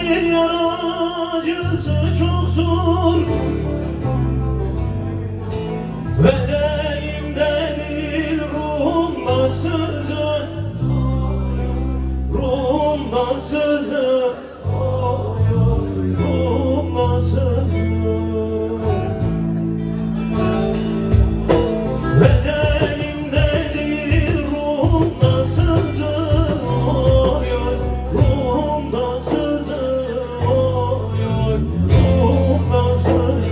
bir yaracısı çok zor. Bedenimde değil ruhumda sızır, ruhumda sızır, ruhumda sızır. Bedenimde değil ruhumda sızır, ruhumda sızır, ruhumda sızır.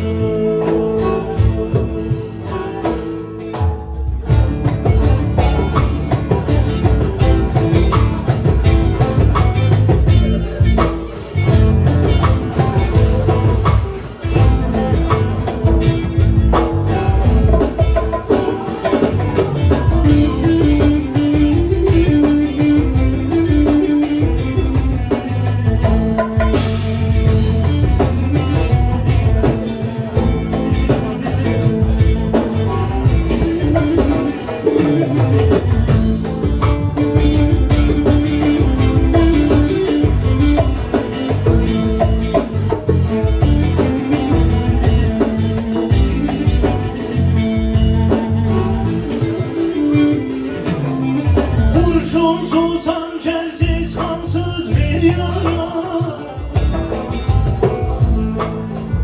Kurşunsuz, hançersiz, kansız bir yara,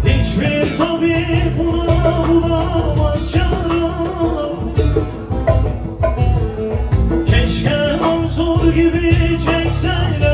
hiçbir tabip buna bulamaz çare. Keşke Mansur gibi çekseler